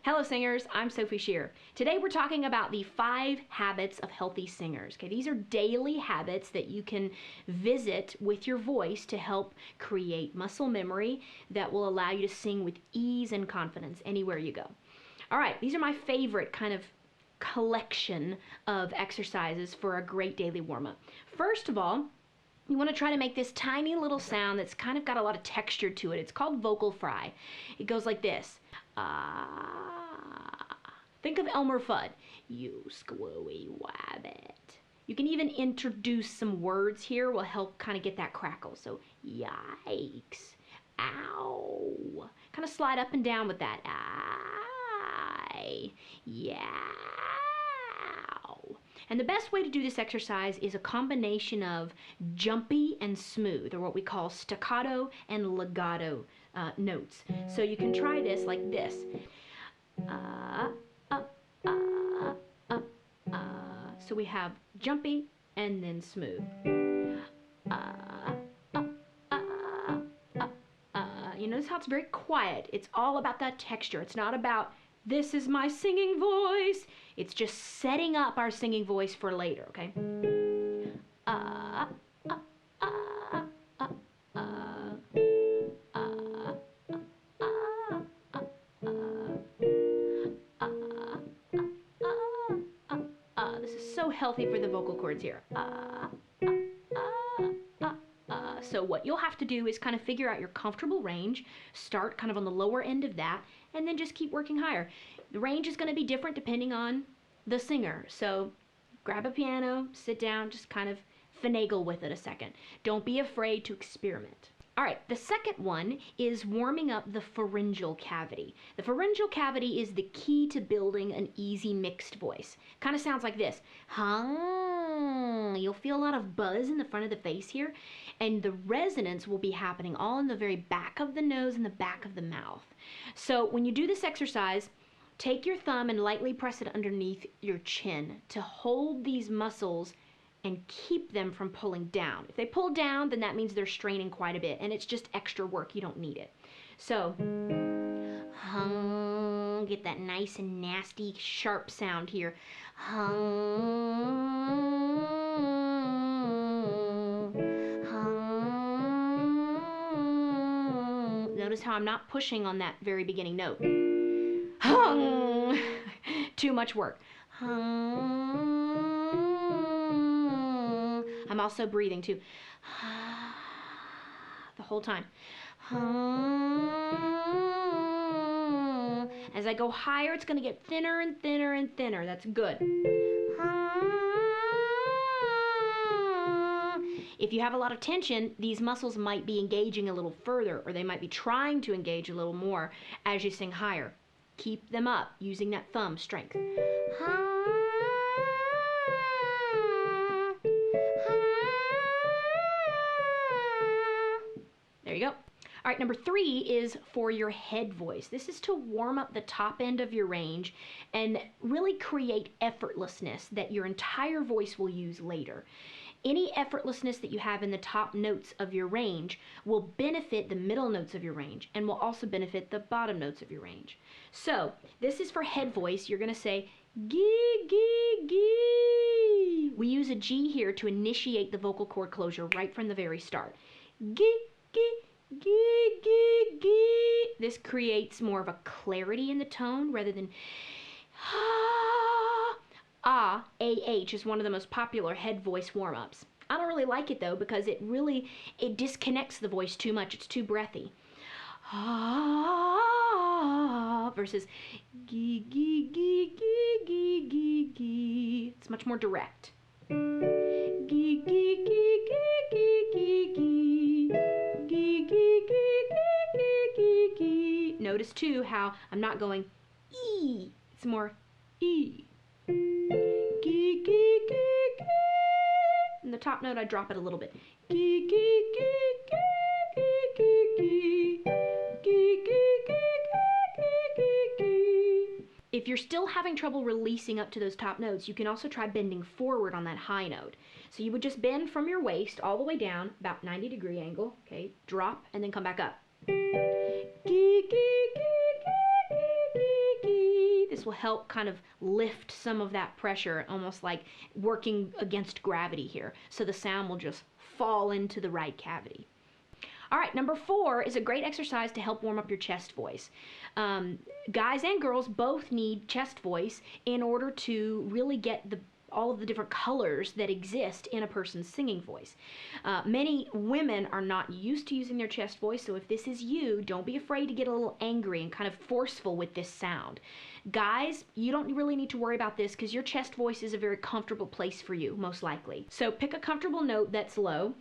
Hello singers, I'm Sophie Shear. Today we're talking about the 5 habits of healthy singers. Okay, these are daily habits that you can visit with your voice to help create muscle memory that will allow you to sing with ease and confidence anywhere you go. All right, these are my favorite kind of collection of exercises for a great daily warm-up. First of all, you want to try to make this tiny little sound that's kind of got a lot of texture to it. It's called vocal fry. It goes like this. Think of Elmer Fudd. You squirry wabbit. You can even introduce some words here will help kind of get that crackle. So, yikes. Ow. Kind of slide up and down with that. Aye. Yow. And the best way to do this exercise is a combination of jumpy and smooth, or what we call staccato and legato notes. So you can try this like this. So we have jumpy and then smooth. You notice how it's very quiet. It's all about that texture. It's not about this is my singing voice. It's just setting up our singing voice for later, okay? This is so healthy for the vocal cords here. So what you'll have to do is kind of figure out your comfortable range, start kind of on the lower end of that, and then just keep working higher. The range is going to be different depending on the singer. So grab a piano, sit down, just kind of finagle with it a second. Don't be afraid to experiment. All right, the second one is warming up the pharyngeal cavity. The pharyngeal cavity is the key to building an easy mixed voice. Kind of sounds like this. You'll feel a lot of buzz in the front of the face here, and the resonance will be happening all in the very back of the nose and the back of the mouth. So when you do this exercise, take your thumb and lightly press it underneath your chin to hold these muscles and keep them from pulling down. If they pull down, then that means they're straining quite a bit, and it's just extra work. You don't need it. So, get that nice and nasty, sharp sound here. Notice how I'm not pushing on that very beginning note. Too much work. I'm also breathing too. The whole time. As I go higher, it's going to get thinner and thinner and thinner. That's good. If you have a lot of tension, these muscles might be engaging a little further, or they might be trying to engage a little more as you sing higher. Keep them up using that thumb strength. There you go. All right, number 3 is for your head voice. This is to warm up the top end of your range and really create effortlessness that your entire voice will use later. Any effortlessness that you have in the top notes of your range will benefit the middle notes of your range and will also benefit the bottom notes of your range. So this is for head voice. You're going to say gee, gee, gee. We use a G here to initiate the vocal cord closure right from the very start. Gee, gee, gee, gee, gee. This creates more of a clarity in the tone rather than AH is one of the most popular head voice warm-ups. I don't really like it though because it disconnects the voice too much. It's too breathy. Versus gee, gee, gee, gee, gee, gee, gee. It's much more direct. Gee, gee, gee, gee, gee, gee, gee. Gee, gee, gee, gee, gee, gee. Notice too how I'm not going E. It's more E. Gee, gee, gee, gee. In the top note, I drop it a little bit. Gee, gee, gee, gee, gee, gee, gee. Gee, gee, gee, gee, gee, gee. If you're still having trouble releasing up to those top notes, you can also try bending forward on that high note. So you would just bend from your waist all the way down, about 90-degree angle, okay? Drop, and then come back up. Gee, gee, gee, gee, gee, gee. This will help kind of lift some of that pressure, almost like working against gravity here. So the sound will just fall into the right cavity. All right, number 4 is a great exercise to help warm up your chest voice. Guys and girls both need chest voice in order to really get all of the different colors that exist in a person's singing voice. Many women are not used to using their chest voice, so if this is you, don't be afraid to get a little angry and kind of forceful with this sound. Guys, you don't really need to worry about this because your chest voice is a very comfortable place for you, most likely. So pick a comfortable note that's low.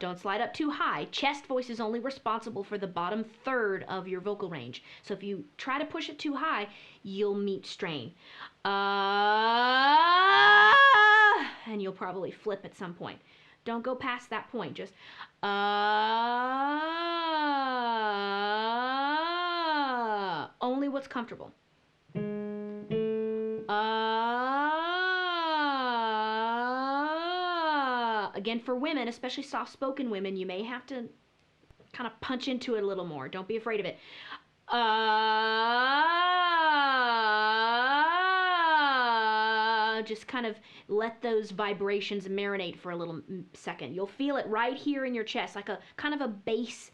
Don't slide up too high. Chest voice is only responsible for the bottom third of your vocal range. So if you try to push it too high, you'll meet strain. And you'll probably flip at some point. Don't go past that point. Just only what's comfortable. Again, for women, especially soft-spoken women, you may have to kind of punch into it a little more. Don't be afraid of it. Just kind of let those vibrations marinate for a little second. You'll feel it right here in your chest, like a kind of a bass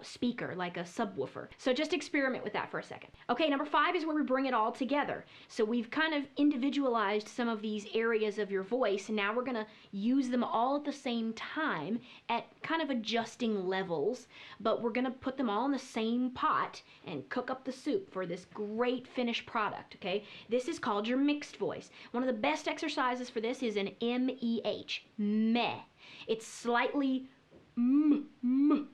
speaker, like a subwoofer. So just experiment with that for a second. Okay, number 5 is where we bring it all together. So we've kind of individualized some of these areas of your voice, and now we're gonna use them all at the same time at kind of adjusting levels, but we're gonna put them all in the same pot and cook up the soup for this great finished product, okay? This is called your mixed voice. One of the best exercises for this is an M-E-H, meh. It's slightly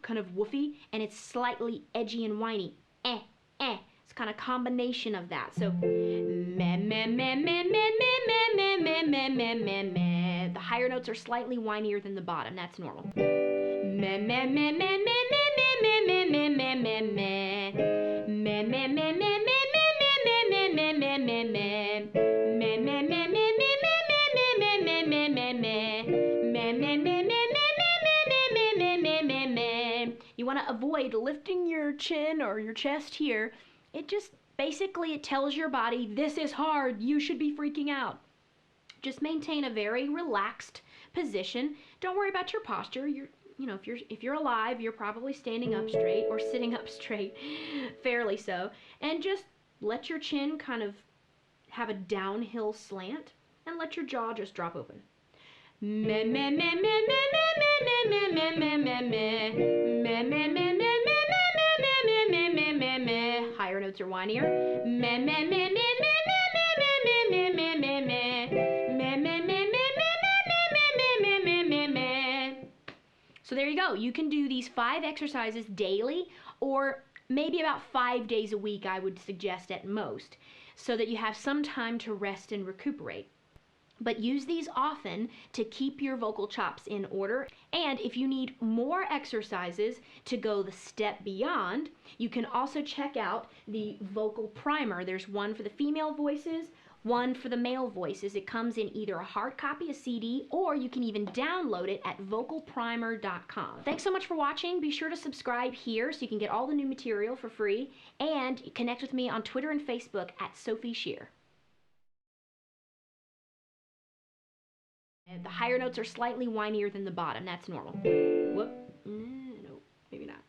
kind of woofy, and it's slightly edgy and whiny. It's kind of combination of that. So meh, meh, meh, meh, meh, meh, meh, meh, meh, meh, meh, meh, meh. The higher notes are slightly whinier than the bottom. That's normal. Meh, meh, meh, meh, meh, meh, meh, meh, meh, meh, meh, meh. Meh, meh, meh, meh, meh, meh, meh, meh, meh, meh, meh, meh. Meh, meh, meh, meh, meh, meh, meh, meh, meh, meh, meh, meh. Meh, meh, meh, meh. You want to avoid lifting your chin or your chest here. It just basically it tells your body this is hard, you should be freaking out. Just maintain a very relaxed position. Don't worry about your posture. If you're alive, you're probably standing up straight or sitting up straight, fairly so, and just let your chin kind of have a downhill slant and let your jaw just drop open. Meh, meh, meh, meh, meh, meh, meh, meh, meh, meh, meh. Meh, meh, meh, meh, meh, meh, meh, meh, meh. Higher notes are whinier. Meh, meh, meh, meh, meh, meh, meh, meh, meh. Meh, meh, meh, meh, meh. So there you go. You can do these 5 exercises daily, or maybe about 5 days a week, I would suggest at most, so that you have some time to rest and recuperate. But use these often to keep your vocal chops in order. And if you need more exercises to go the step beyond, you can also check out the vocal primer. There's one for the female voices, one for the male voices. It comes in either a hard copy, a CD, or you can even download it at vocalprimer.com. Thanks so much for watching. Be sure to subscribe here so you can get all the new material for free, and connect with me on Twitter and Facebook at Sophie Shear. The higher notes are slightly whinier than the bottom. That's normal. Whoop. No, maybe not.